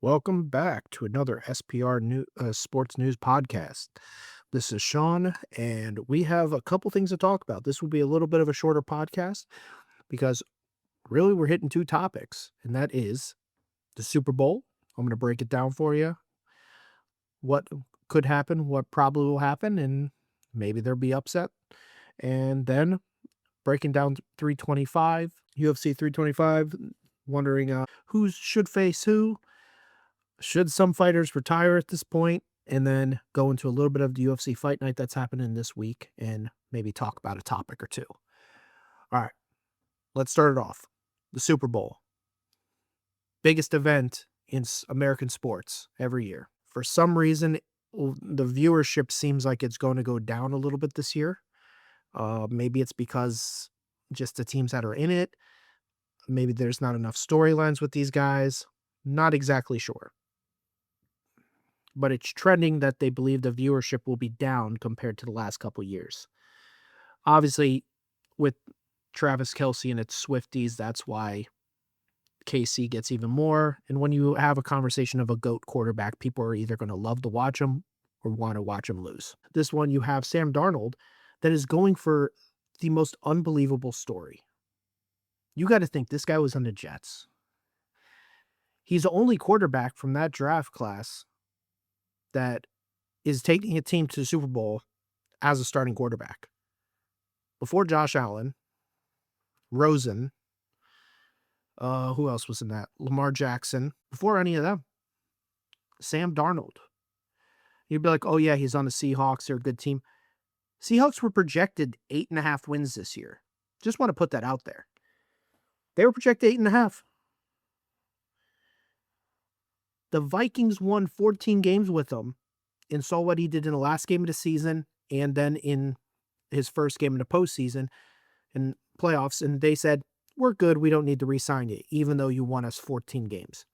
Welcome back to another Sports News podcast. This is Sean, and we have a couple things to talk about. This will be a little bit of a shorter podcast because really we're hitting two topics, and that is the Super Bowl. I'm going to break it down for you. What could happen, what probably will happen, and maybe there'll be upset. And then breaking down 325, UFC 325, wondering who should face who. Should some fighters retire at this point? And then go into a little bit of the UFC Fight Night that's happening this week and maybe talk about a topic or two. All right, let's start it off. The Super Bowl. Biggest event in American sports every year. For some reason, the viewership seems like it's going to go down a little bit this year. Maybe it's because just the teams that are in it. Maybe there's not enough storylines with these guys. Not exactly sure. But it's trending that they believe the viewership will be down compared to the last couple years. Obviously, with Travis Kelce and its Swifties, that's why KC gets even more. And when you have a conversation of a GOAT quarterback, people are either going to love to watch him or want to watch him lose. This one, you have Sam Darnold that is going for the most unbelievable story. You got to think this guy was on the Jets. He's the only quarterback from that draft class that is taking a team to the Super Bowl as a starting quarterback. Before Josh Allen, Rosen, who else was in that? Lamar Jackson. Before any of them, Sam Darnold. You'd be like, oh yeah, he's on the Seahawks. They're a good team. Seahawks were projected 8.5 wins this year. Just want to put that out there. They were projected 8.5. The Vikings won 14 games with him and saw what he did in the last game of the season and then in his first game in the postseason and playoffs. And they said, we're good. We don't need to re-sign you, even though you won us 14 games.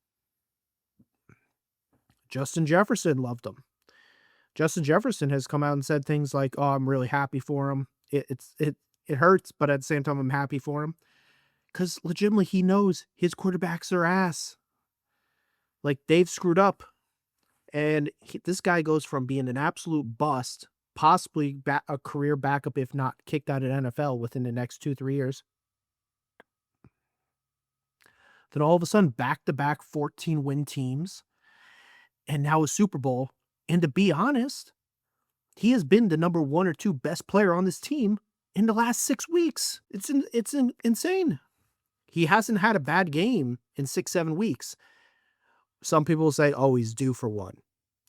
Justin Jefferson loved him. Justin Jefferson has come out and said things like, oh, I'm really happy for him. It hurts, but at the same time, I'm happy for him. Because legitimately, he knows his quarterbacks are ass. Like, they've screwed up. And this guy goes from being an absolute bust, possibly a career backup, if not kicked out of NFL within the next 2-3 years. Then all of a sudden, back-to-back 14-win teams, and now a Super Bowl. And to be honest, he has been the number 1 or 2 best player on this team in the last 6 weeks. It's insane. He hasn't had a bad game in 6-7 weeks. Some people say, oh, he's due for one.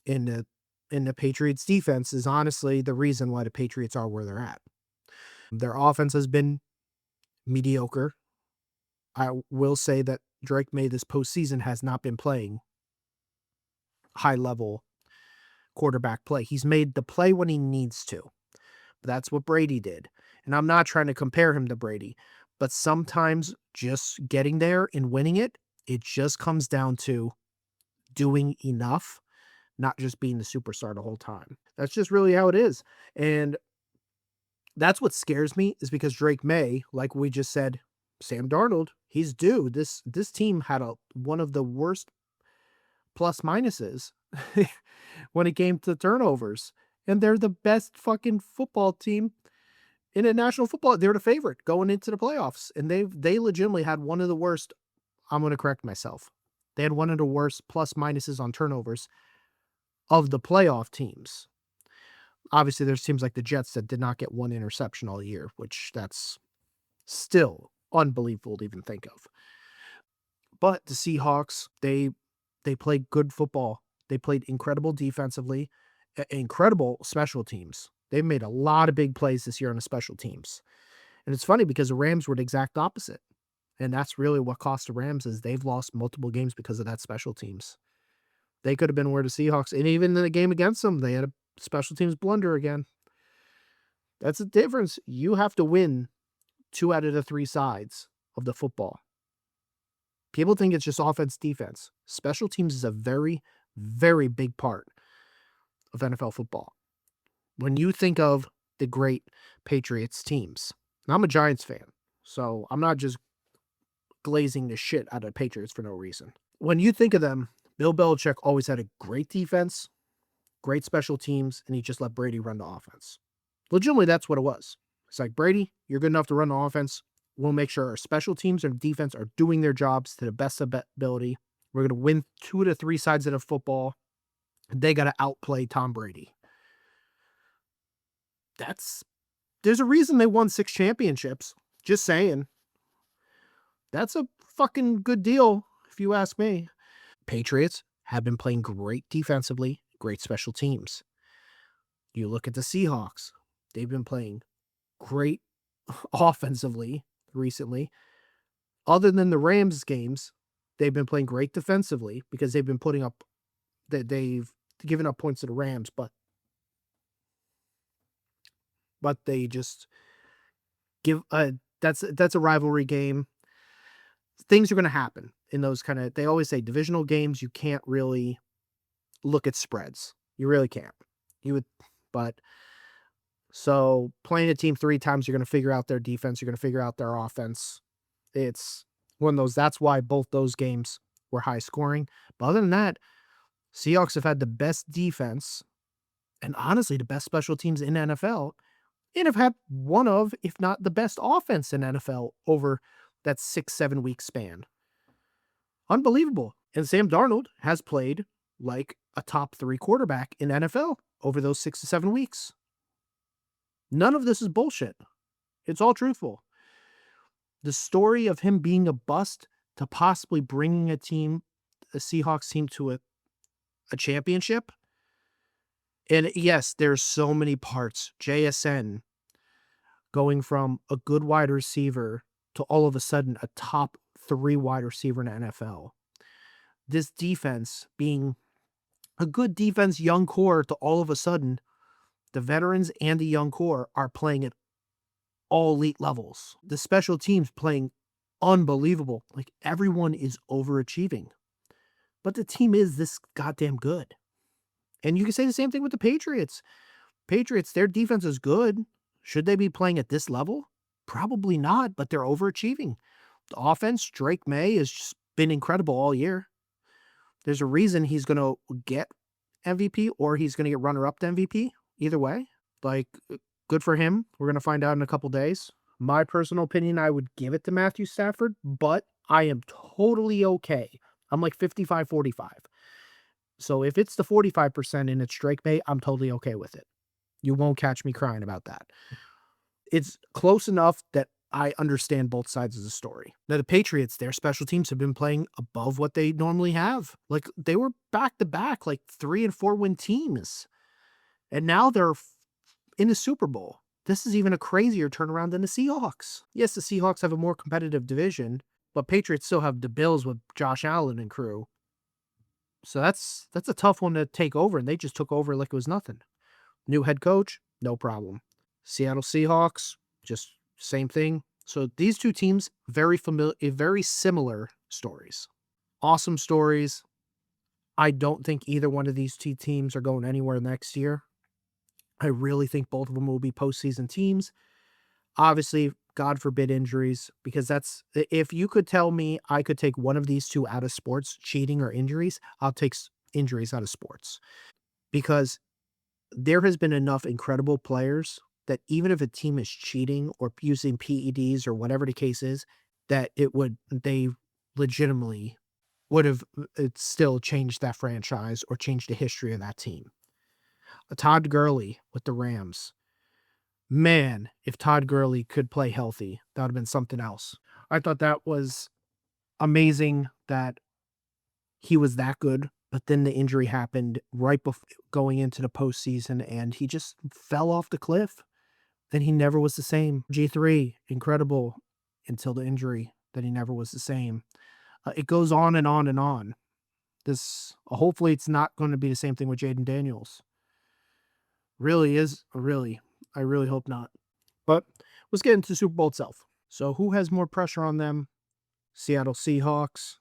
And the Patriots defense is honestly the reason why the Patriots are where they're at. Their offense has been mediocre. I will say that Drake Maye this postseason has not been playing high-level quarterback play. He's made the play when he needs to. But that's what Brady did. And I'm not trying to compare him to Brady, but sometimes just getting there and winning it just comes down to doing enough, not just being the superstar the whole time. That's just really how it is. And that's what scares me, is because Drake Maye, like we just said, Sam Darnold, he's due. This team had one of the worst plus minuses when it came to turnovers. And they're the best fucking football team in a national football. They're the favorite going into the playoffs. And they legitimately had one of the worst. I'm going to correct myself. They had one of the worst plus minuses on turnovers of the playoff teams. Obviously, there's teams like the Jets that did not get one interception all year, which that's still unbelievable to even think of. But the Seahawks, they played good football. They played incredible defensively, incredible special teams. They've made a lot of big plays this year on the special teams. And it's funny because the Rams were the exact opposite. And that's really what cost the Rams, is they've lost multiple games because of that special teams. They could have been where the Seahawks, and even in the game against them, they had a special teams blunder again. That's the difference. You have to win 2 out of the 3 sides of the football. People think it's just offense, defense. Special teams is a very, very big part of NFL football. When you think of the great Patriots teams, and I'm a Giants fan, so I'm not just glazing the shit out of Patriots for no reason. When you think of them, Bill Belichick always had a great defense, great special teams, and he just let Brady run the offense. Legitimately, that's what it was. It's like, Brady, you're good enough to run the offense. We'll make sure our special teams and defense are doing their jobs to the best of ability. We're going to win 2 to 3 sides of the football. They got to outplay Tom Brady. There's a reason they won 6 championships. Just saying. That's a fucking good deal, if you ask me. Patriots have been playing great defensively, great special teams. You look at the Seahawks. They've been playing great offensively recently. Other than the Rams games, they've been playing great defensively because they've been they've given up points to the Rams, but they just give that's a rivalry game. Things are going to happen in those they always say divisional games, you can't really look at spreads. You really can't. But so playing a team 3 times, you're going to figure out their defense, you're going to figure out their offense. It's one of those, that's why both those games were high scoring. But other than that, Seahawks have had the best defense and honestly the best special teams in NFL and have had one of, if not the best offense in NFL over that 6-7 week span. Unbelievable. And Sam Darnold has played like a top 3 quarterback in NFL over those 6 to 7 weeks. None of this is bullshit. It's all truthful. The story of him being a bust to possibly bringing a Seahawks team to a championship. And yes, there's so many parts. JSN going from a good wide receiver to all of a sudden a top 3 wide receiver in the NFL. This defense being a good defense, young core, to all of a sudden the veterans and the young core are playing at all elite levels. The special teams playing unbelievable. Like, everyone is overachieving. But the team is this goddamn good. And you can say the same thing with the Patriots. Patriots, their defense is good. Should they be playing at this level? Probably not, but they're overachieving. The offense, Drake Maye, has just been incredible all year. There's a reason he's going to get MVP or he's going to get runner-up to MVP. Either way, like, good for him. We're going to find out in a couple days. My personal opinion, I would give it to Matthew Stafford, but I am totally okay. I'm like 55-45. So if it's the 45% and it's Drake Maye, I'm totally okay with it. You won't catch me crying about that. It's close enough that I understand both sides of the story. Now, the Patriots, their special teams have been playing above what they normally have. Like, they were back-to-back, like 3 and 4 win teams. And now they're in the Super Bowl. This is even a crazier turnaround than the Seahawks. Yes, the Seahawks have a more competitive division, but Patriots still have the Bills with Josh Allen and crew. So that's a tough one to take over, and they just took over like it was nothing. New head coach, no problem. Seattle Seahawks, just same thing. So these two teams, very similar stories. Awesome stories. I don't think either one of these two teams are going anywhere next year. I really think both of them will be postseason teams. Obviously, God forbid injuries, because if you could tell me I could take one of these two out of sports, cheating or injuries, I'll take injuries out of sports. Because there has been enough incredible players that even if a team is cheating or using PEDs or whatever the case is, that they legitimately would have still changed that franchise or changed the history of that team. Todd Gurley with the Rams. Man, if Todd Gurley could play healthy, that would have been something else. I thought that was amazing that he was that good, but then the injury happened right before going into the postseason, and he just fell off the cliff. Then he never was the same. G3, incredible until the injury. Then he never was the same. It goes on and on and on. Hopefully it's not going to be the same thing with Jaden Daniels. I really hope not. But let's get into the Super Bowl itself. So who has more pressure on them? Seattle Seahawks.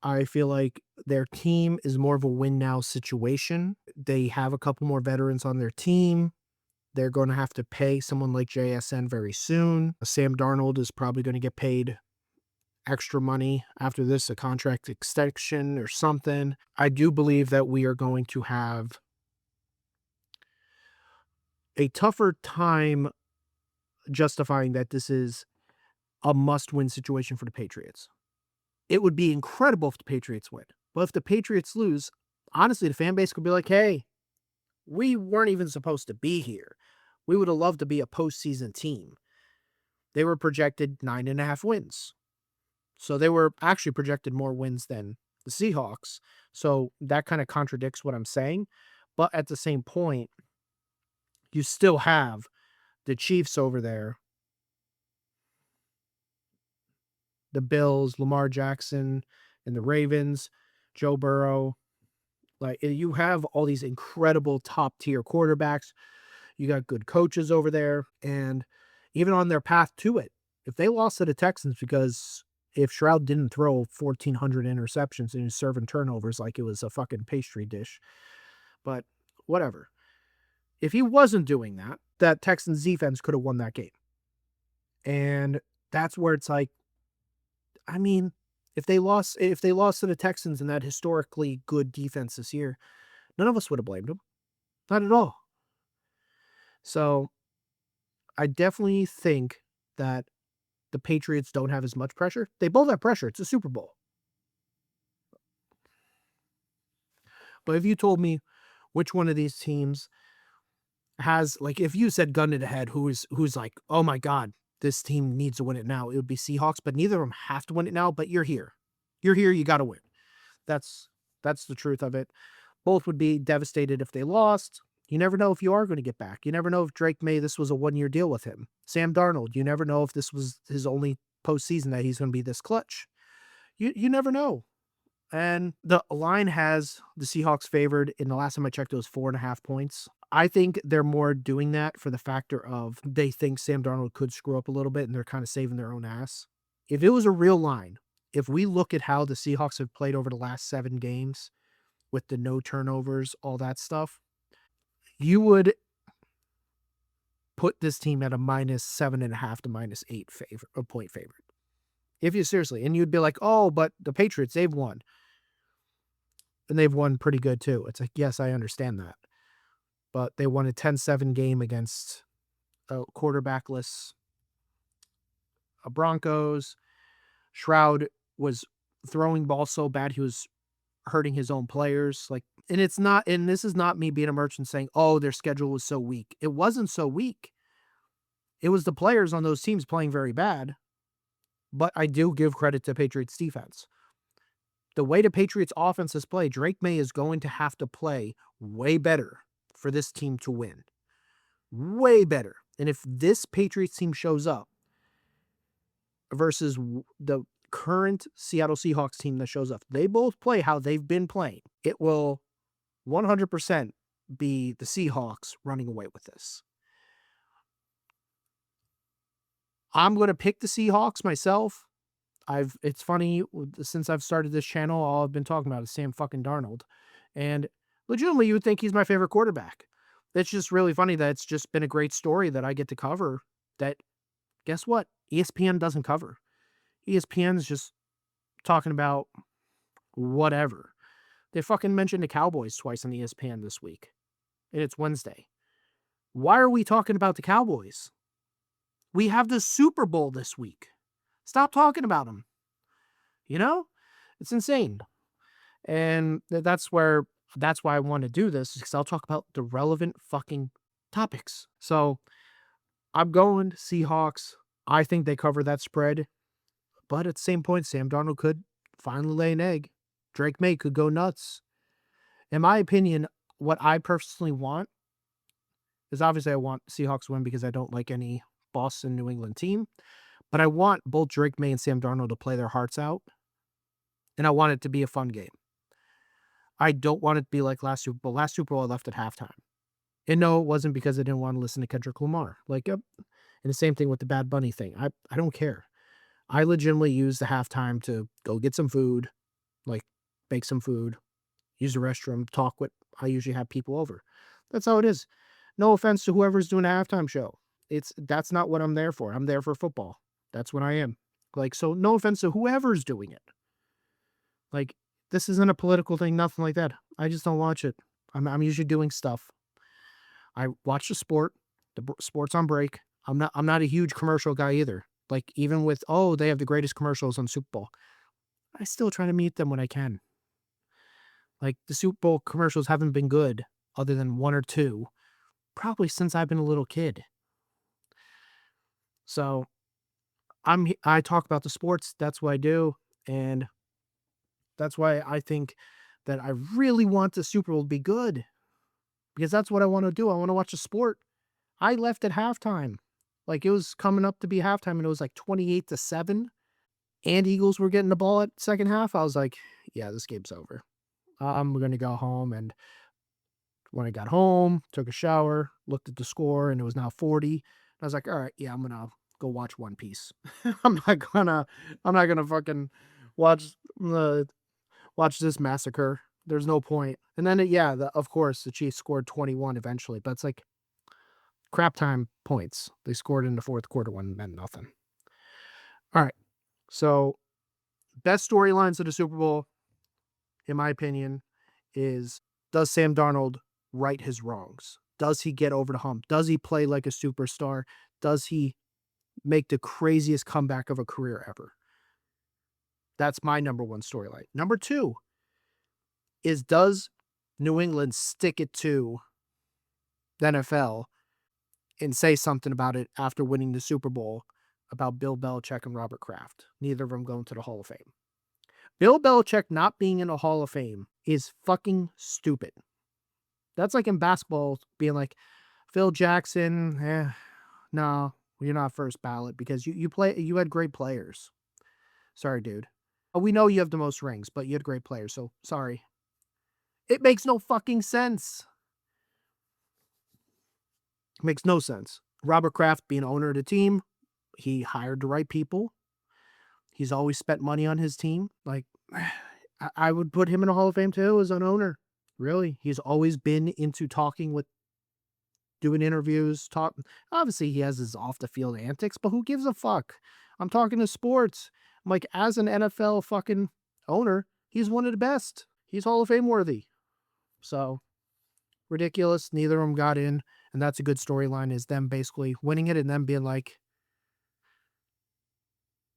I feel like their team is more of a win now situation. They have a couple more veterans on their team. They're going to have to pay someone like JSN very soon. Sam Darnold is probably going to get paid extra money after this, a contract extension or something. I do believe that we are going to have a tougher time justifying that this is a must-win situation for the Patriots. It would be incredible if the Patriots win. But if the Patriots lose, honestly, the fan base could be like, hey, we weren't even supposed to be here. We would have loved to be a postseason team. They were projected 9.5 wins. So they were actually projected more wins than the Seahawks. So that kind of contradicts what I'm saying. But at the same point, you still have the Chiefs over there, the Bills, Lamar Jackson, and the Ravens, Joe Burrow. Like, you have all these incredible top tier quarterbacks. You got good coaches over there, and even on their path to it, if they lost to the Texans, because if Stroud didn't throw 1,400 interceptions and he was serving turnovers like it was a fucking pastry dish, but whatever. If he wasn't doing that, that Texans defense could have won that game. And that's where it's like, I mean, if they lost to the Texans and that historically good defense this year, none of us would have blamed them. Not at all. So I definitely think that the Patriots don't have as much pressure. They both have pressure. It's a Super Bowl. But if you told me which one of these teams has, like, if you said gun to the head, who's like, oh my God, this team needs to win it now, it would be Seahawks. But neither of them have to win it now. But you're here. You're here. You got to win. That's the truth of it. Both would be devastated if they lost. You never know if you are going to get back. You never know if Drake Maye, this was a one-year deal with him. Sam Darnold, you never know if this was his only postseason that he's going to be this clutch. You never know. And the line has the Seahawks favored. In the last time I checked, it was 4.5 points. I think they're more doing that for the factor of they think Sam Darnold could screw up a little bit and they're kind of saving their own ass. If it was a real line, if we look at how the Seahawks have played over the last 7 games with the no turnovers, all that stuff, you would put this team at a -7.5 to -8 point favorite. If you seriously, and you'd be like, oh, but the Patriots, they've won. And they've won pretty good too. It's like, yes, I understand that. But they won a 10-7 game against a quarterbackless Broncos. Stroud was throwing balls so bad he was hurting his own players. Like, and it's not, and this is not me being a merchant saying, oh, their schedule was so weak. It wasn't so weak. It was the players on those teams playing very bad. But I do give credit to Patriots defense. The way the Patriots offense has played, Drake Maye is going to have to play way better for this team to win. Way better. And if this Patriots team shows up versus the current Seattle Seahawks team that shows up, they both play how they've been playing, it will 100% be the Seahawks running away with this. I'm going to pick the Seahawks myself. It's funny, since I've started this channel, all I've been talking about is Sam fucking Darnold. And legitimately, you would think he's my favorite quarterback. It's just really funny that it's just been a great story that I get to cover that, guess what? ESPN doesn't cover. ESPN's just talking about whatever. They fucking mentioned the Cowboys twice on ESPN this week. And it's Wednesday. Why are we talking about the Cowboys? We have the Super Bowl this week. Stop talking about them. You know? It's insane. And that's why I want to do this, because I'll talk about the relevant fucking topics. So I'm going Seahawks. I think they cover that spread. But at the same point, Sam Darnold could finally lay an egg. Drake Maye could go nuts. In my opinion, what I personally want is, obviously I want Seahawks win because I don't like any Boston, New England team. But I want both Drake Maye and Sam Darnold to play their hearts out. And I want it to be a fun game. I don't want it to be like last Super Bowl. Last Super Bowl, I left at halftime. And no, it wasn't because I didn't want to listen to Kendrick Lamar. Like, and the same thing with the Bad Bunny thing. I don't care. I legitimately use the halftime to go get some food, like bake some food, use the restroom, talk with, I usually have people over. That's how it is. No offense to whoever's doing a halftime show. That's not what I'm there for. I'm there for football. That's what I am. Like, so no offense to whoever's doing it. Like, this isn't a political thing, nothing like that. I just don't watch it. I'm usually doing stuff. I watch the sport. Sports on break. I'm not a huge commercial guy either. Like, even with, oh, they have the greatest commercials on Super Bowl. I still try to meet them when I can. Like, the Super Bowl commercials haven't been good other than one or two, probably since I've been a little kid. So I talk about the sports. That's what I do, and that's why I think that I really want the Super Bowl to be good, because that's what I want to do. I want to watch a sport. I left at halftime. Like, it was coming up to be halftime, and it was like 28-7, and Eagles were getting the ball at second half. I was like, yeah, this game's over. I'm gonna go home. And when I got home, took a shower, looked at the score, and it was now 40. I was like, all right, yeah, I'm gonna go watch One Piece. I'm not gonna I'm not gonna fucking watch the watch this massacre. There's no point. And then yeah, of course the Chiefs scored 21 eventually, but it's like crap time points. They scored in the fourth quarter when it meant nothing. All right. So best storylines of the Super Bowl, in my opinion, is, does Sam Darnold right his wrongs? Does he get over the hump? Does he play like a superstar? Does he make the craziest comeback of a career ever? That's my number one storyline. Number two is, does New England stick it to the NFL and say something about it after winning the Super Bowl about Bill Belichick and Robert Kraft? Neither of them going to the Hall of Fame. Bill Belichick not being in the Hall of Fame is fucking stupid. That's like in basketball being like, Phil Jackson, no, you're not first ballot because you had great players. Sorry, dude. We know you have the most rings, but you had great players, so sorry. It makes no fucking sense. It makes no sense. Robert Kraft being owner of the team, he hired the right people. He's always spent money on his team. Like, I would put him in a Hall of Fame too as an owner. Really, he's always been into talking with, doing interviews, talk. Obviously, he has his off the field antics, but who gives a fuck? I'm talking to sports. I'm like, as an NFL fucking owner, he's one of the best. He's Hall of Fame worthy. So ridiculous. Neither of them got in, and that's a good storyline. Is them basically winning it and them being like,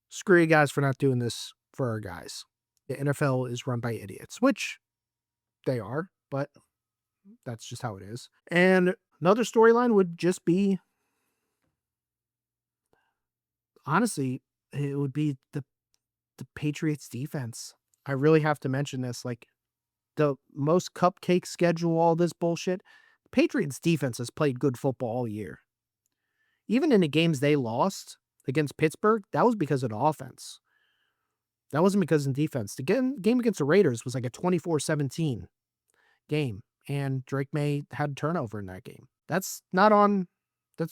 screw you guys for not doing this for our guys. The NFL is run by idiots, which they are, but that's just how it is. And another storyline would just be, honestly, it would be the Patriots defense. I really have to mention this. Like, the most cupcake schedule, all this bullshit. Patriots defense has played good football all year. Even in the games they lost against Pittsburgh, that was because of the offense. That wasn't because of defense. The game against the Raiders was like a 24-17 game, and Drake Maye had a turnover in that game. That's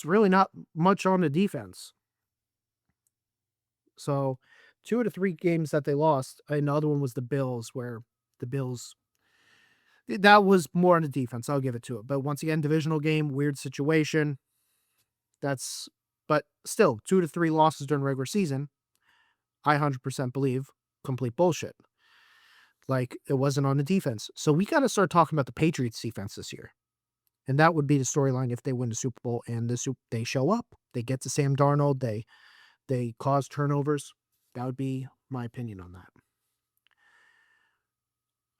really not much on the defense. So 2 of the 3 games that they lost, another one was the Bills, where the Bills, that was more on the defense. I'll give it to it. But once again, divisional game, weird situation. But still, 2 to 3 losses during regular season, I 100% believe complete bullshit. Like, it wasn't on the defense. So we got to start talking about the Patriots defense this year. And that would be the storyline if they win the Super Bowl and they show up. They get to Sam Darnold. They cause turnovers. That would be my opinion on that.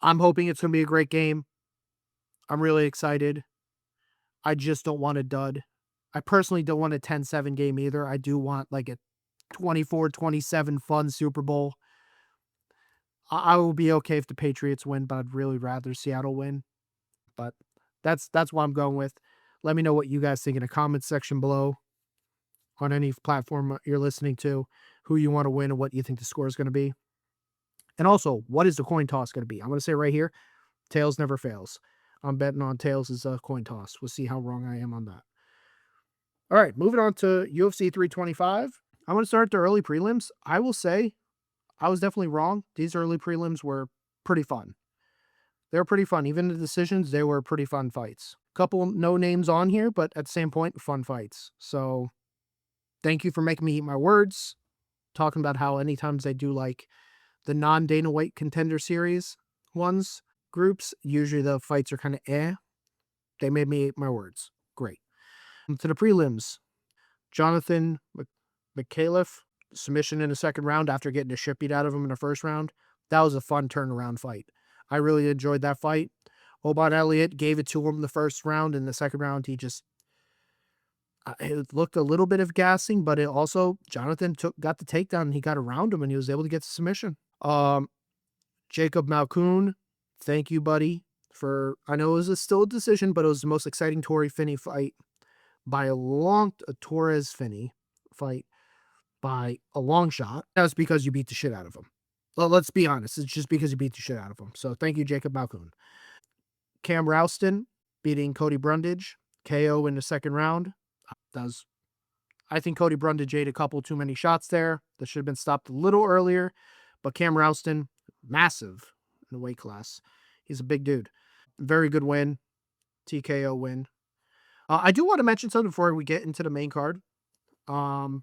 I'm hoping it's going to be a great game. I'm really excited. I just don't want a dud. I personally don't want a 10-7 game either. I do want like a 24-27 fun Super Bowl. I will be okay if the Patriots win, but I'd really rather Seattle win. But that's what I'm going with. Let me know what you guys think in the comments section below on any platform you're listening to, who you want to win and what you think the score is going to be. And also, what is the coin toss going to be? I'm going to say right here, tails never fails. I'm betting on tails as a coin toss. We'll see how wrong I am on that. All right, moving on to UFC 325. I'm going to start the early prelims. I will say I was definitely wrong. These early prelims were pretty fun. They were pretty fun. Even the decisions, they were pretty fun fights. Couple no names on here, but at the same point, fun fights. So thank you for making me eat my words. talking about how anytime they do like the non-Dana White Contender Series ones, groups, usually the fights are kind of eh. They made me eat my words. Great. To the prelims, Jonathan McAuliffe, submission in the second round after getting the shit beat out of him in the first round. That was a fun turnaround fight. I really enjoyed that fight. Obon Elliott gave it to him the first round. In the second round, he just it looked a little bit of gassing, but it also Jonathan got the takedown and he got around him and he was able to get the submission. Jacob Malkoun, thank you, buddy, for I know it was still a decision, but it was the most exciting Torrey Finney fight by a Torres Finney fight by a long shot. That's because you beat the shit out of him. Well, let's be honest. It's just because you beat the shit out of him. So thank you, Jacob Malkoun. Cam Rouston beating Cody Brundage, KO in the second round. I think Cody Brundage ate a couple too many shots there. That should have been stopped a little earlier. But Cam Rouston, massive in the weight class. He's a big dude. Very good win. TKO win. I do want to mention something before we get into the main card. Those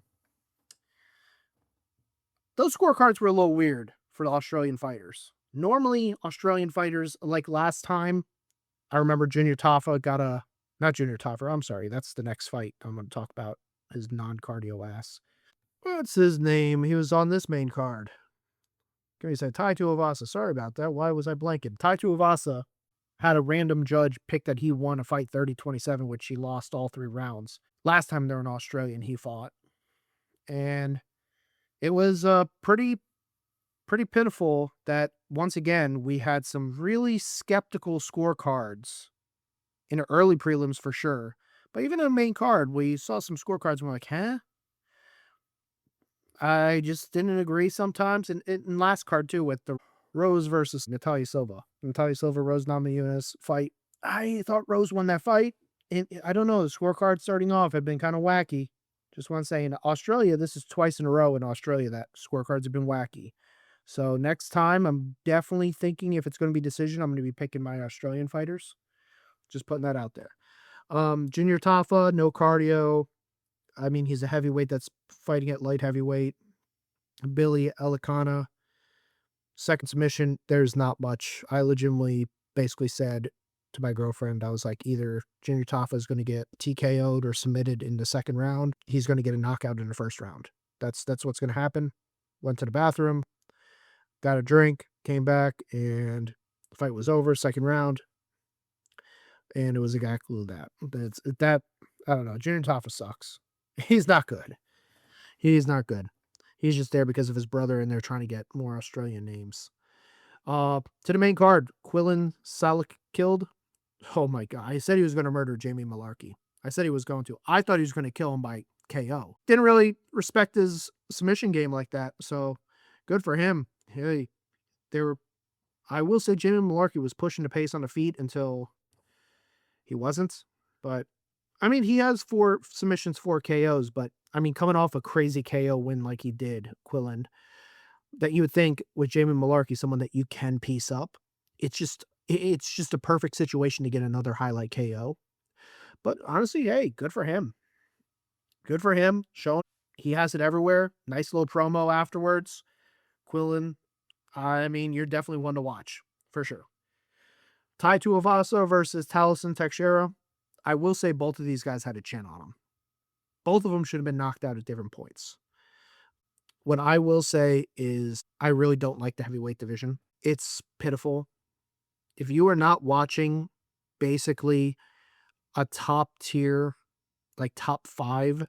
scorecards were a little weird for the Australian fighters. Normally, Australian fighters, like last time, I remember Junior Tafa not Junior Tafa, I'm sorry, that's the next fight I'm going to talk about, his non-cardio ass. What's his name? He was on this main card. Can you say Tai Tuivasa? Sorry about that. Why was I blanking? Tai Tuivasa had a random judge pick that he won a fight 30-27, which he lost all 3 rounds. Last time they were in Australia and he fought. And it was pretty pitiful that, once again, we had some really skeptical scorecards in the early prelims for sure. But even in the main card, we saw some scorecards and we're like, huh? I just didn't agree sometimes. And in last card, too, with the Rose versus Natalia Silva. Natalia Silva, Rose Namajunas fight. I thought Rose won that fight. I don't know. The scorecard starting off had been kind of wacky. Just want to say, in Australia, this is twice in a row in Australia that scorecards have been wacky. So next time, I'm definitely thinking if it's going to be decision, I'm going to be picking my Australian fighters. Just putting that out there. Junior Tafa, no cardio. I mean, he's a heavyweight that's fighting at light heavyweight. Billy Elikana, second submission. There's not much. I legitimately basically said to my girlfriend, I was like, either Junior Tafa is going to get TKO'd or submitted in the second round. He's going to get a knockout in the first round. That's what's going to happen. Went to the bathroom, got a drink, came back, and the fight was over, second round. And it was exactly that. I don't know. Junior Tafa sucks. He's not good. He's not good. He's just there because of his brother, and they're trying to get more Australian names. To the main card, Quillan Salak killed. Oh my God. I said he was going to murder Jamie Malarkey. I said he was going to. I thought he was going to kill him by KO. Didn't really respect his submission game like that. So good for him. Hey, I will say Jamie Malarkey was pushing the pace on the feet until he wasn't. But I mean, he has 4 submissions, 4 KOs, but I mean, coming off a crazy KO win like he did, Quillan, that you would think with Jamie Malarkey, someone that you can piece up, it's just a perfect situation to get another highlight KO. But honestly, hey, good for him. Good for him. Showing he has it everywhere. Nice little promo afterwards. Quillan, I mean, you're definitely one to watch, for sure. Tai Tuivasa versus Taliesin Teixeira. I will say both of these guys had a chin on them. Both of them should have been knocked out at different points. What I will say is I really don't like the heavyweight division. It's pitiful. If you are not watching basically a top tier, like top 5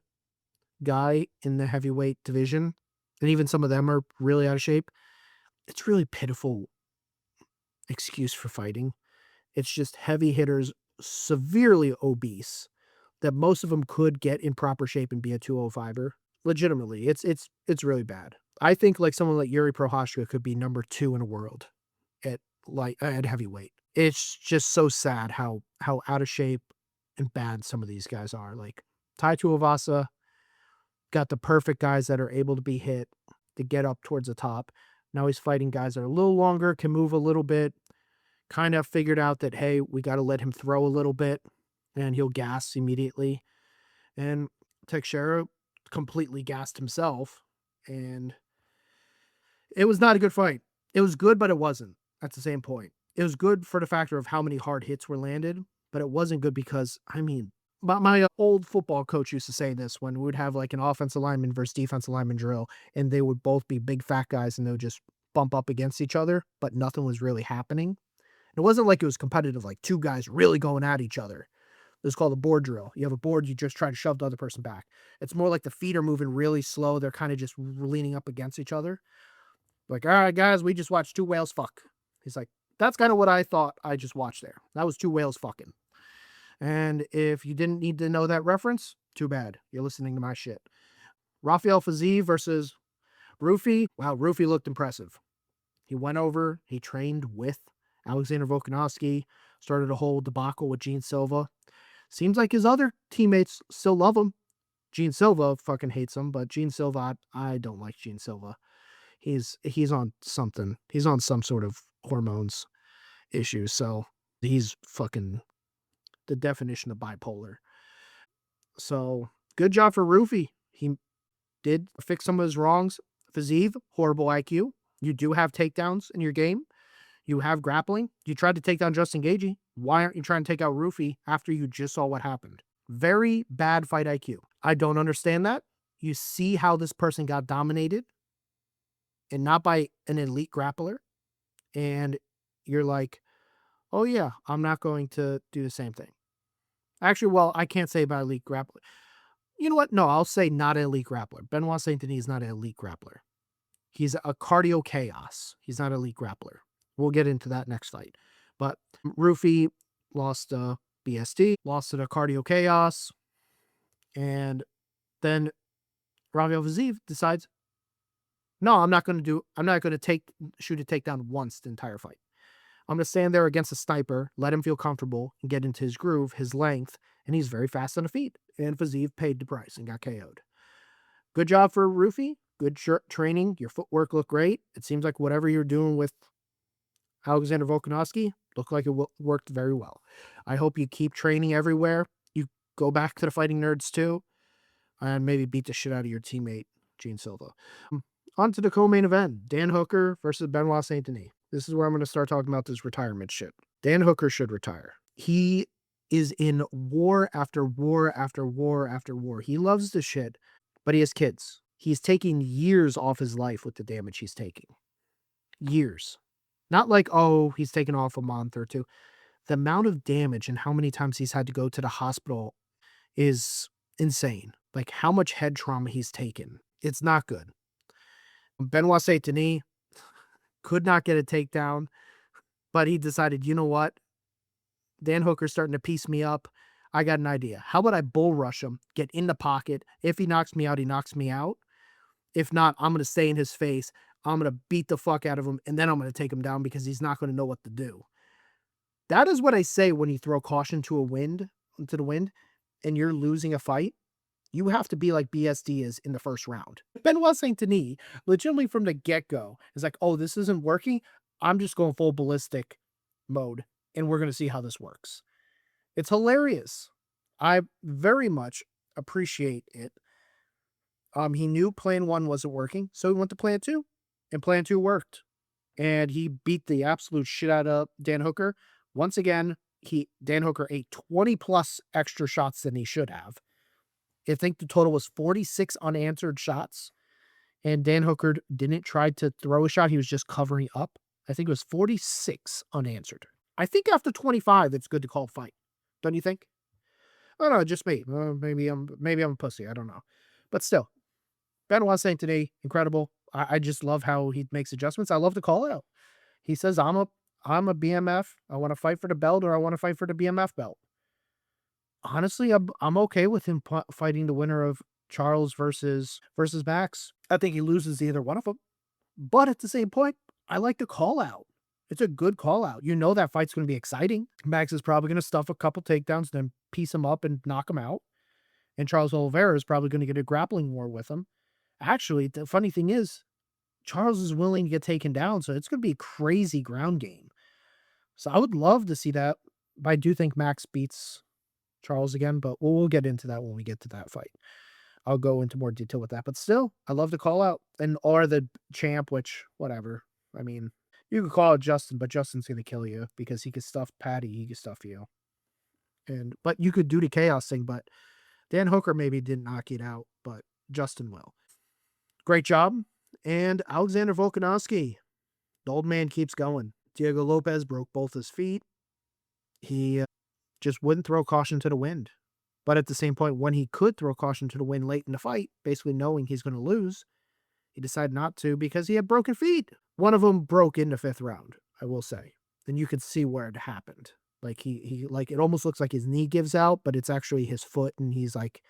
guy in the heavyweight division, and even some of them are really out of shape, it's really pitiful excuse for fighting. It's just heavy hitters, severely obese, that most of them could get in proper shape and be a 205er. Legitimately, it's really bad. I think like someone like Yuri Prohashka could be number 2 in the world at heavyweight. It's just so sad how out of shape and bad some of these guys are. Like Tai Tuivasa got the perfect guys that are able to be hit to get up towards the top. Now he's fighting guys that are a little longer, can move a little bit, kind of figured out that, hey, we got to let him throw a little bit and he'll gas immediately. And Teixeira completely gassed himself and it was not a good fight. It was good, but it wasn't at the same point. It was good for the factor of how many hard hits were landed, but it wasn't good because, I mean, my old football coach used to say this when we would have like an offensive lineman versus defensive lineman drill, and they would both be big fat guys and they would just bump up against each other, but nothing was really happening. It wasn't like it was competitive, like two guys really going at each other. This is called a board drill. You have a board, you just try to shove the other person back. It's more like the feet are moving really slow. They're kind of just leaning up against each other. Like, all right, guys, we just watched two whales fuck. He's like, that's kind of what I thought I just watched there. That was two whales fucking. And if you didn't need to know that reference, too bad. You're listening to my shit. Rafael Fiziev versus Rufy. Wow, Rufy looked impressive. He went over, he trained with Alexander Volkanovski, started a whole debacle with Gene Silva. Seems like his other teammates still love him. Gene Silva fucking hates him, but Gene Silva, I don't like Gene Silva. He's on something. He's on some sort of hormones issue. So he's fucking the definition of bipolar. So good job for Rufy. He did fix some of his wrongs. Fiziev, horrible IQ. You do have takedowns in your game. You have grappling. You tried to take down Justin Gaethje. Why aren't you trying to take out Rufy after you just saw what happened? Very bad fight IQ. I don't understand that. You see how this person got dominated and not by an elite grappler. And you're like, oh yeah, I'm not going to do the same thing. Actually, well, I can't say about elite grappler. You know what? No, I'll say not an elite grappler. Benoit Saint Denis is not an elite grappler. He's a cardio chaos. He's not an elite grappler. We'll get into that next fight. But Rufy lost BSD, lost to the cardio chaos, and then Rafael Fiziev decides, no, I'm not going to shoot a takedown once the entire fight. I'm going to stand there against a sniper, let him feel comfortable, and get into his groove, his length, and he's very fast on the feet. And Fiziev paid the price and got KO'd. Good job for Rufy. Good training. Your footwork looked great. It seems like whatever you're doing with Alexander Volkanovski looked like it worked very well. I hope you keep training everywhere. You go back to the Fighting Nerds too, and maybe beat the shit out of your teammate, Gene Silva. On to the co-main event, Dan Hooker versus Benoit Saint Denis. This is where I'm going to start talking about this retirement shit. Dan Hooker should retire. He is in war after war after war after war. He loves the shit, but he has kids. He's taking years off his life with the damage he's taking. Years. Not like, oh, he's taken off a month or two. The amount of damage and how many times he's had to go to the hospital is insane. Like how much head trauma he's taken. It's not good. Benoit Saint Denis could not get a takedown, but he decided, you know what? Dan Hooker's starting to piece me up. I got an idea. How about I bull rush him, get in the pocket. If he knocks me out, he knocks me out. If not, I'm going to stay in his face. I'm going to beat the fuck out of him, and then I'm going to take him down because he's not going to know what to do. That is what I say when you throw caution to the wind, and you're losing a fight. You have to be like BSD is in the first round. Benoit Saint Denis, legitimately from the get-go, is like, oh, this isn't working. I'm just going full ballistic mode, and we're going to see how this works. It's hilarious. I very much appreciate it. He knew plan 1 wasn't working, so he went to plan 2, and plan 2 worked. And he beat the absolute shit out of Dan Hooker. Once again, Dan Hooker ate 20 plus extra shots than he should have. I think the total was 46 unanswered shots. And Dan Hooker didn't try to throw a shot. He was just covering up. I think it was 46 unanswered. I think after 25, it's good to call a fight. Don't you think? Oh, no, just me. Maybe I'm a pussy. I don't know. But still, Benoit Saint Denis, incredible. I just love how he makes adjustments. I love the call out. He says, I'm a BMF. I want to fight for the belt, or I want to fight for the BMF belt. Honestly, I'm okay with him fighting the winner of Charles versus Max. I think he loses either one of them. But at the same point, I like the call out. It's a good call out. You know that fight's going to be exciting. Max is probably going to stuff a couple takedowns, then piece him up and knock him out. And Charles Oliveira is probably going to get a grappling war with him. Actually, the funny thing is, Charles is willing to get taken down, so it's going to be a crazy ground game. So I would love to see that. But I do think Max beats Charles again, but we'll get into that when we get to that fight. I'll go into more detail with that. But still, I love to call out or the champ, which whatever. I mean, you could call it Justin, but Justin's gonna kill you because he could stuff Patty, he could stuff you. But you could do the chaos thing, but Dan Hooker maybe didn't knock it out, but Justin will. Great job. And Alexander Volkanovski, the old man keeps going. Diego Lopez broke both his feet. He just wouldn't throw caution to the wind. But at the same point, when he could throw caution to the wind late in the fight, basically knowing he's going to lose, he decided not to because he had broken feet. One of them broke in the 5th round, I will say. And you could see where it happened. Like he like it almost looks like his knee gives out, but it's actually his foot, and he's like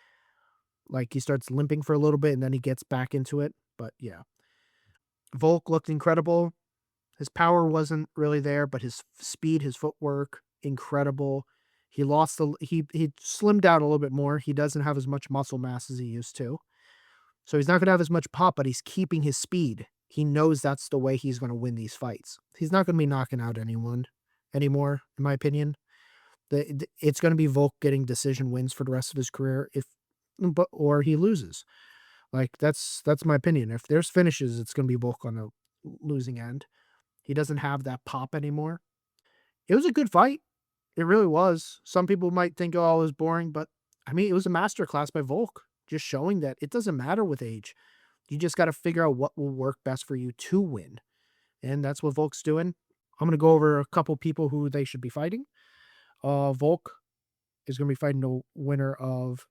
he starts limping for a little bit and then he gets back into it. But yeah. Volk looked incredible. His power wasn't really there, but his speed, his footwork, incredible. He lost he slimmed down a little bit more. He doesn't have as much muscle mass as he used to. So he's not going to have as much pop, but he's keeping his speed. He knows that's the way he's going to win these fights. He's not going to be knocking out anyone anymore, in my opinion. It's going to be Volk getting decision wins for the rest of his career or he loses. Like that's my opinion. If there's finishes, it's going to be Volk on the losing end. He doesn't have that pop anymore. It was a good fight. It really was. Some people might think, oh, it was boring, but I mean, it was a masterclass by Volk, just showing that it doesn't matter with age. You just got to figure out what will work best for you to win. And that's what Volk's doing. I'm going to go over a couple people who they should be fighting. Volk is going to be fighting the winner of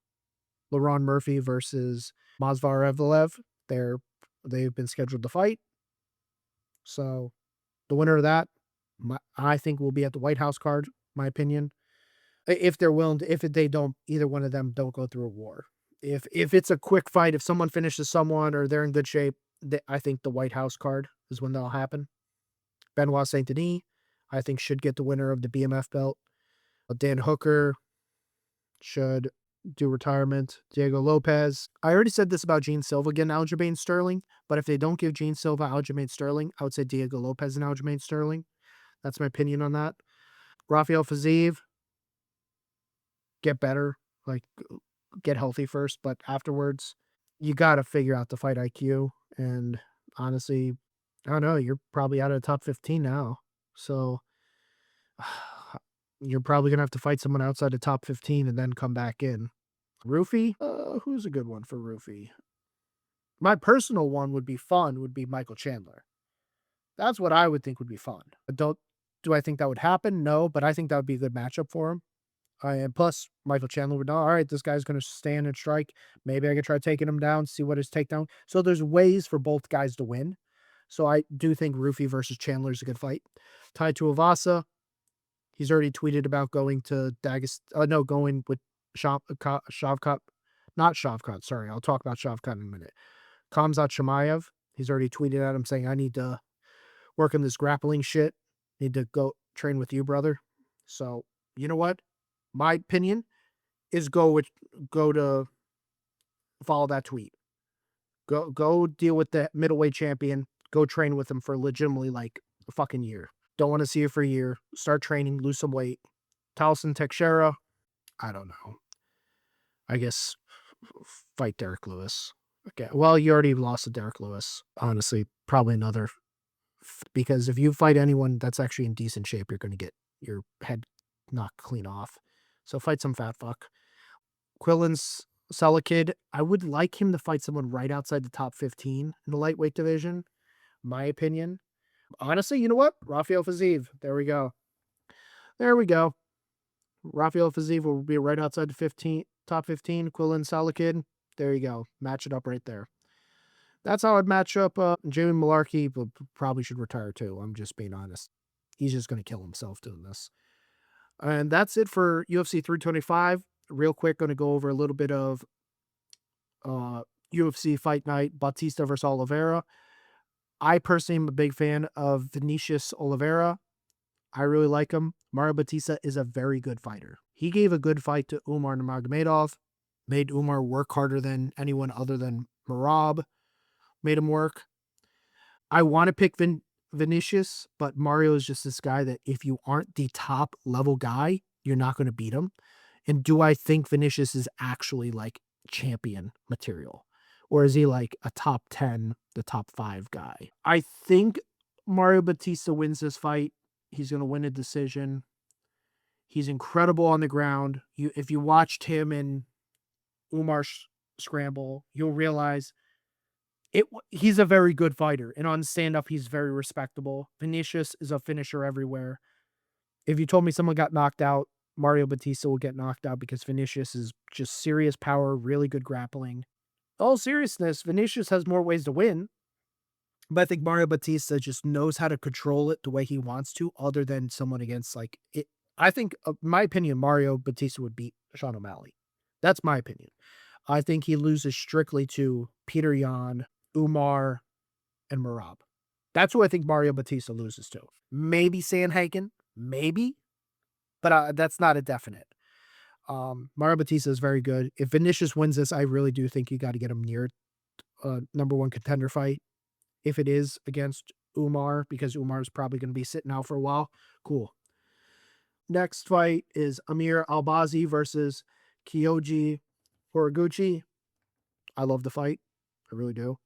Laron Murphy versus Masvar Evlev. They've been scheduled to fight. So the winner of that, I think, will be at the White House card, my opinion. If they're willing to, if they don't, either one of them don't go through a war. If it's a quick fight, if someone finishes someone or they're in good shape, I think the White House card is when that'll happen. Benoit Saint Denis, I think, should get the winner of the BMF belt. Dan Hooker should do retirement. Diego Lopez. I already said this about Gene Silva getting Aljamain Sterling, but if they don't give Gene Silva Aljamain Sterling, I would say Diego Lopez and Aljamain Sterling. That's my opinion on that. Rafael Fiziev, get better, like get healthy first, but afterwards, you got to figure out the fight IQ. And honestly, I don't know, you're probably out of the top 15 now. So you're probably going to have to fight someone outside the top 15 and then come back in. Roofy? Who's a good one for Roofy? My personal one would be Michael Chandler. That's what I would think would be fun. Do I think that would happen? No, but I think that would be a good matchup for him. And plus, Michael Chandler would know, all right, this guy's going to stand and strike. Maybe I could try taking him down, see what his takedown. So there's ways for both guys to win. So I do think Roofy versus Chandler is a good fight. Tai Tuivasa, he's already tweeted about going to going with Shavkat. Not Shavkat, sorry. I'll talk about Shavkat in a minute. Khamzat Chimaev, he's already tweeted at him saying, I need to work on this grappling shit. Need to go train with you, brother. So, you know what? My opinion is go to follow that tweet. Go deal with the middleweight champion. Go train with him for legitimately like a fucking year. Don't want to see you for a year. Start training, lose some weight. Talson Teixeira, I don't know. I guess fight Derek Lewis. Okay. Well, you already lost to Derek Lewis. Honestly, probably another. Because if you fight anyone that's actually in decent shape, you're going to get your head knocked clean off. So fight some fat fuck. Quillen Selakid, I would like him to fight someone right outside the top 15 in the lightweight division. My opinion. Honestly, you know what? Rafael Fiziev. There we go. Rafael Fiziev will be right outside the top 15. Quillen Selakid. There you go. Match it up right there. That's how I'd match up. Jamie Malarkey probably should retire too. I'm just being honest. He's just going to kill himself doing this. And that's it for UFC 325. Real quick, going to go over a little bit of UFC Fight Night, Bautista versus Oliveira. I personally am a big fan of Vinicius Oliveira. I really like him. Mario Bautista is a very good fighter. He gave a good fight to Umar Nurmagomedov, made Umar work harder than anyone other than Merab, made him work. I want to pick Vinicius, but Mario is just this guy that if you aren't the top level guy, you're not going to beat him. And do I think Vinicius is actually like champion material? Or is he like a top 10, the top 5 guy? I think Mario Batista wins this fight. He's going to win a decision. He's incredible on the ground. If you watched him and Umar scramble, you'll realize he's a very good fighter. And on stand-up, he's very respectable. Vinicius is a finisher everywhere. If you told me someone got knocked out, Mario Batista will get knocked out because Vinicius is just serious power, really good grappling. All seriousness, Vinicius has more ways to win, but I think Mario Batista just knows how to control it the way he wants to, other than someone against like it. I think, my opinion, Mario Batista would beat Sean O'Malley. That's my opinion. I think he loses strictly to Peter Yan, Umar, and Marab. That's who I think Mario Batista loses to. Maybe Sandhagen, maybe, but that's not a definite. Mario Batista is very good. If Vinicius wins this, I really do think you got to get him near number one contender fight. If it is against Umar, because Umar is probably going to be sitting out for a while, cool. Next fight is Amir Albazi versus Kyoji Horiguchi. I love the fight. I really do.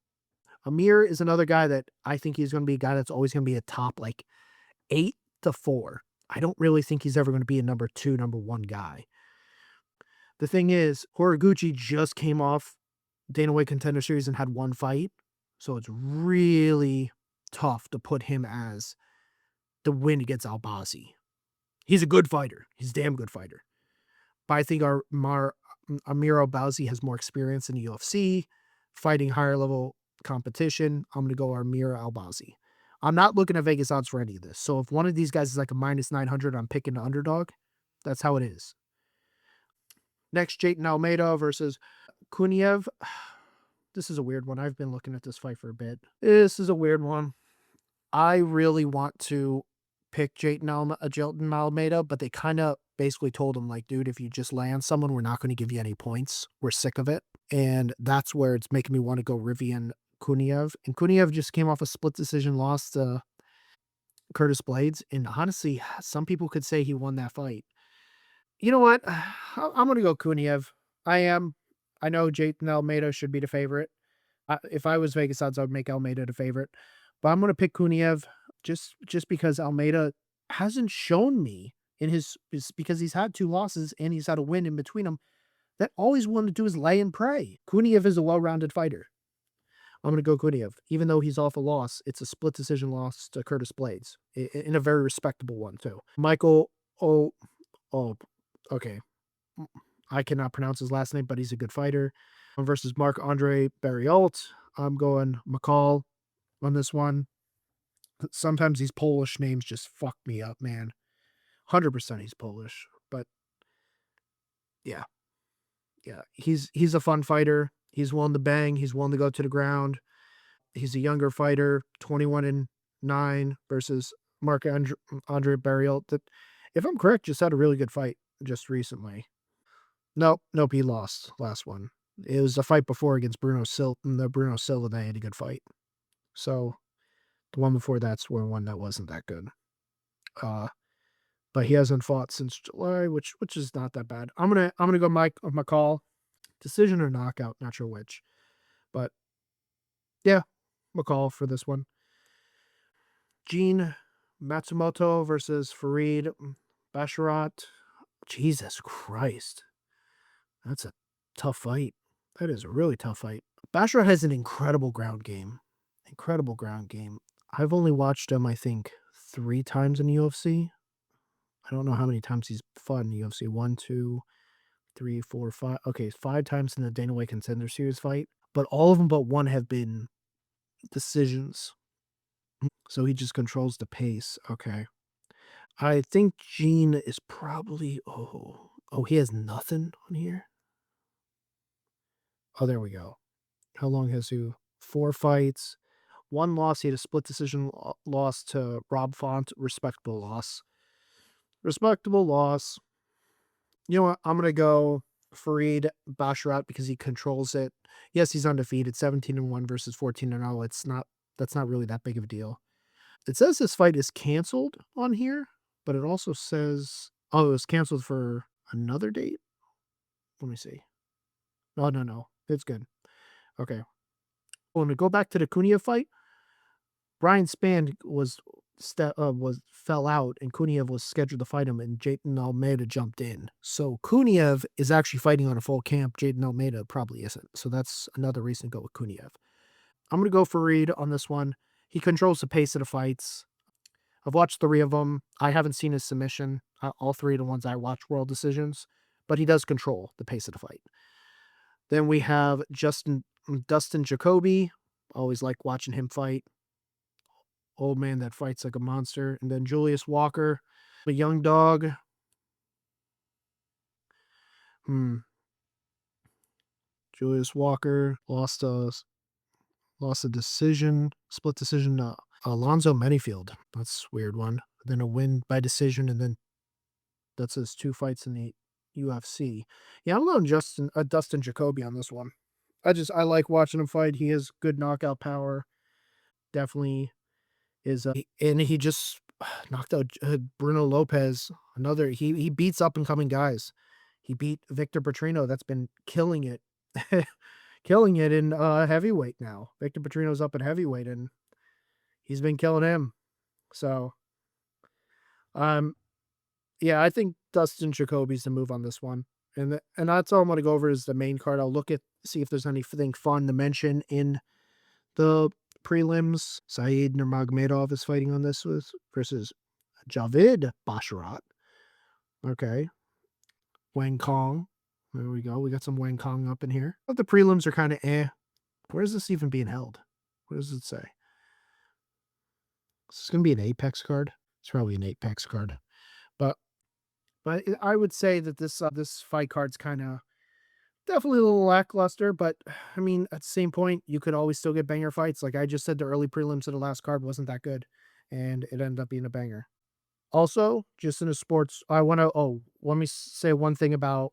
Amir is another guy that I think he's going to be a guy that's always going to be a top like 8-4. I don't really think he's ever going to be a number 2, number 1 guy. The thing is, Horiguchi just came off Dana White Contender Series and had one fight, so it's really tough to put him as the win against Albazi. He's a good fighter. He's a damn good fighter. But I think Amir Albazi has more experience in the UFC, fighting higher level competition. I'm going to go Amir Albazi. I'm not looking at Vegas odds for any of this. So if one of these guys is like a minus 900, I'm picking the underdog. That's how it is. Next, Jayton Almeida versus Kuniev. This is a weird one. I've been looking at this fight for a bit. This is a weird one. I really want to pick Jayton Almeida, but they kind of basically told him, like, dude, if you just land someone, we're not going to give you any points. We're sick of it. And that's where it's making me want to go Rivian Kuniev. And Kuniev just came off a split decision loss to Curtis Blades. And honestly, some people could say he won that fight. You know what? I'm going to go Kuniev. I am. I know Jayton Almeida should be the favorite. If I was Vegas odds, I would make Almeida the favorite. But I'm going to pick Kuniev just because Almeida hasn't shown me in his because he's had 2 losses and he's had a win in between them, that all he's wanted to do is lay and pray. Kuniev is a well-rounded fighter. I'm going to go Kuniev. Even though he's off a loss, it's a split decision loss to Curtis Blades in a very respectable one, too. Michael, okay. I cannot pronounce his last name, but he's a good fighter. Versus Marc-Andre Barriault. I'm going McCall on this one. Sometimes these Polish names just fuck me up, man. 100% he's Polish, but yeah. He's a fun fighter. He's willing to bang. He's willing to go to the ground. He's a younger fighter, 21-9 versus Marc-Andre Barriault. That, if I'm correct, just had a really good fight just recently. Nope, he lost last one. It was a fight before against Bruno Silva. The Bruno Silva, they had a good fight. So the one before that's one that wasn't that good. But he hasn't fought since July, which is not that bad. I'm gonna go McCall, decision or knockout, not sure which, but yeah, McCall for this one. Gene Matsumoto versus Farid Basharat. Jesus Christ, that's a tough fight. That is a really tough fight. Basharat has an incredible ground game. I've only watched him, I think, 3 times in the UFC. I don't know how many times he's fought in the UFC. 1, 2, 3, 4, 5. Okay, 5 times in the Dana White Contender Series fight. But all of them but one have been decisions. So he just controls the pace. Okay. I think Gene is probably... Oh, he has nothing on here? Oh, there we go. How long has he? 4 fights. 1 loss. He had a split decision loss to Rob Font. Respectable loss. You know what? I'm going to go Farid Basharat because he controls it. Yes, he's undefeated. 17-1 versus 14-0. That's not really that big of a deal. It says this fight is canceled on here, but it also says, it was canceled for another date. Let me see. No, no, no. It's good. Okay. Well, to go back to the Cunha fight, Brian Spann was fell out, and Kuniev was scheduled to fight him, and Jaden Almeida jumped in. So Kuniev is actually fighting on a full camp. Jaden Almeida probably isn't. So that's another reason to go with Kuniev. I'm gonna go for Reed on this one. He controls the pace of the fights. I've watched 3 of them. I haven't seen his submission. All 3 of the ones I watched were all decisions, but he does control the pace of the fight. Then we have Dustin Jacoby. Always like watching him fight. Old man that fights like a monster. And then Julius Walker, a young dog. Hmm. Julius Walker lost a decision, split decision. Alonzo Manyfield. That's a weird one. Then a win by decision, and then that's his 2 fights in the UFC. Yeah, I'm going Dustin Jacoby on this one. I like watching him fight. He has good knockout power. Definitely is, and he just knocked out Bruno Lopez. Another he beats up and coming guys. He beat Victor Petrino. That's been killing it, killing it in heavyweight now. Victor Petrino's up at heavyweight, and he's been killing him. So, um, yeah, I think Dustin Jacoby's the move on this one. And that's all I'm gonna go over is the main card. I'll look at see if there's anything fun to mention in the prelims. Saeed Nurmagomedov is fighting on this versus Javid Basharat. Okay. Wang Kong. There we go. We got some Wang Kong up in here. But the prelims are kind of eh. Where is this even being held? What does it say? Is this going to be an Apex card? It's probably an Apex card. But I would say that this fight card's kind of definitely a little lackluster, but I mean, at the same point, you could always still get banger fights. Like I just said, the early prelims of the last card wasn't that good, and it ended up being a banger. Also, just in the sports, let me say one thing about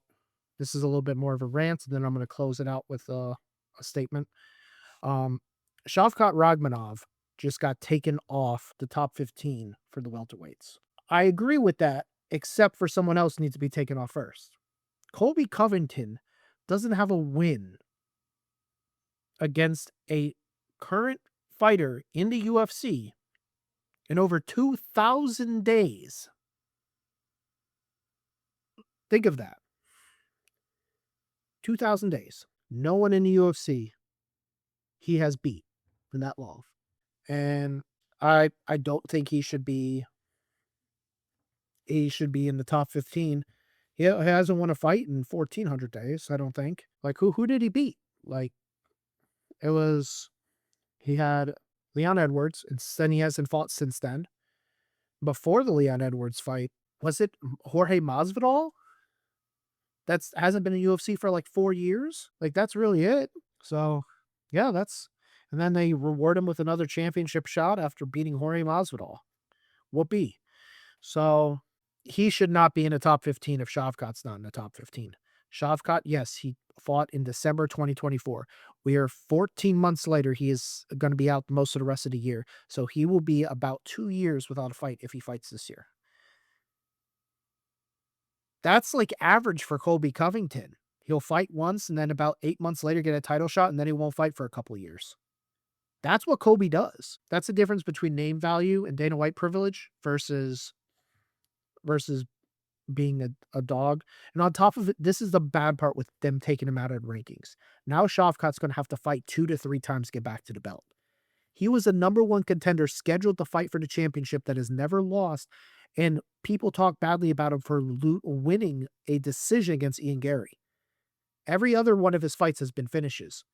this is a little bit more of a rant, and then I'm going to close it out with a statement. Um, Shavkat Ragmanov just got taken off the top 15 for the welterweights. I agree with that, except for someone else needs to be taken off first. Colby Covington doesn't have a win against a current fighter in the UFC in over 2,000 days. Think of that. 2,000 days. No one in the UFC he has beat in that long. And I don't think he should be in the top 15. He hasn't won a fight in 1,400 days, I don't think. Like who did he beat? Like it was he had Leon Edwards, and then he hasn't fought since then. Before the Leon Edwards fight, was it Jorge Masvidal? That's hasn't been in UFC for like 4 years. Like that's really it. So, yeah, and then they reward him with another championship shot after beating Jorge Masvidal. Whoopee. So, he should not be in the top 15 if Shavkat's not in the top 15. Shavkat, yes, he fought in December 2024. We are 14 months later. He is going to be out most of the rest of the year. So he will be about 2 years without a fight if he fights this year. That's like average for Colby Covington. He'll fight once and then about 8 months later get a title shot, and then he won't fight for a couple years. That's what Colby does. That's the difference between name value and Dana White privilege versus being a dog. And on top of it, this is the bad part with them taking him out of the rankings. Now Shavkat's going to have to fight 2 to 3 times to get back to the belt. He was a number 1 contender scheduled to fight for the championship that has never lost, and people talk badly about him for winning a decision against Ian Gary. Every other one of his fights has been finishes.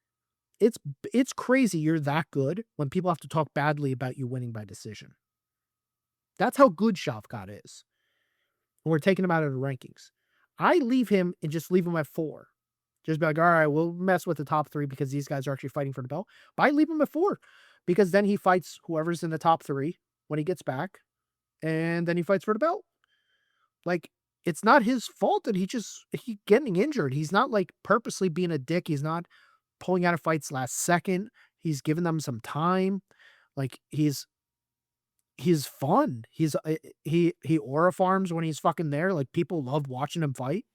It's crazy you're that good when people have to talk badly about you winning by decision. That's how good Shavkat is. And we're taking him out of the rankings. I leave him and just leave him at 4. Just be like, all right, we'll mess with the top 3 because these guys are actually fighting for the belt. But I leave him at 4 because then he fights whoever's in the top 3 when he gets back, and then he fights for the belt. Like, it's not his fault that he's getting injured. He's not like purposely being a dick. He's not pulling out of fights last second. He's giving them some time. Like he's fun. He aura farms when he's fucking there. Like people love watching him fight.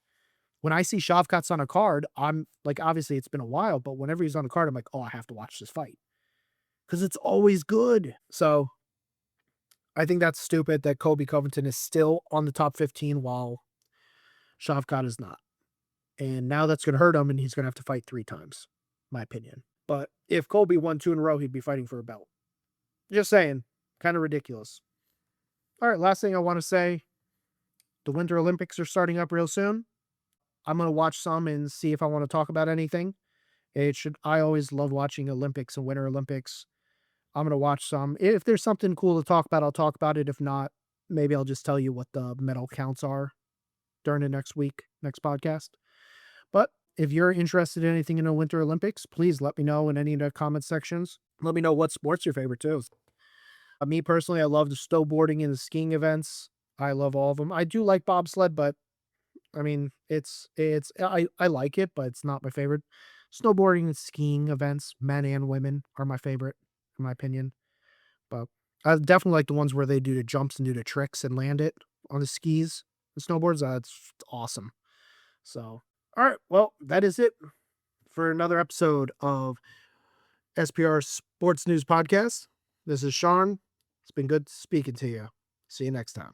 when I see Shavkat's on a card, I'm like, obviously it's been a while, but whenever he's on a card, I'm like, oh, I have to watch this fight because it's always good. So I think that's stupid that Colby Covington is still on the top 15 while Shavkat is not. And now that's going to hurt him, and he's going to have to fight 3 times, my opinion. But if Colby won 2 in a row, he'd be fighting for a belt. Just saying, kind of ridiculous. All right, last thing I want to say, the Winter Olympics are starting up real soon. I'm going to watch some and see if I want to talk about anything. I always love watching Olympics and Winter Olympics. I'm going to watch some. If there's something cool to talk about, I'll talk about it. If not, maybe I'll just tell you what the medal counts are during the next podcast. But if you're interested in anything in the Winter Olympics, please let me know in any of the comment sections. Let me know what sport's your favorite too. Me personally, I love the snowboarding and the skiing events. I love all of them. I do like bobsled, but I mean, I like it, but it's not my favorite. Snowboarding and skiing events, men and women, are my favorite, in my opinion. But I definitely like the ones where they do the jumps and do the tricks and land it on the skis, the snowboards. It's awesome. So, all right, well, that is it for another episode of SPR Sports News Podcast. This is Sean. It's been good speaking to you. See you next time.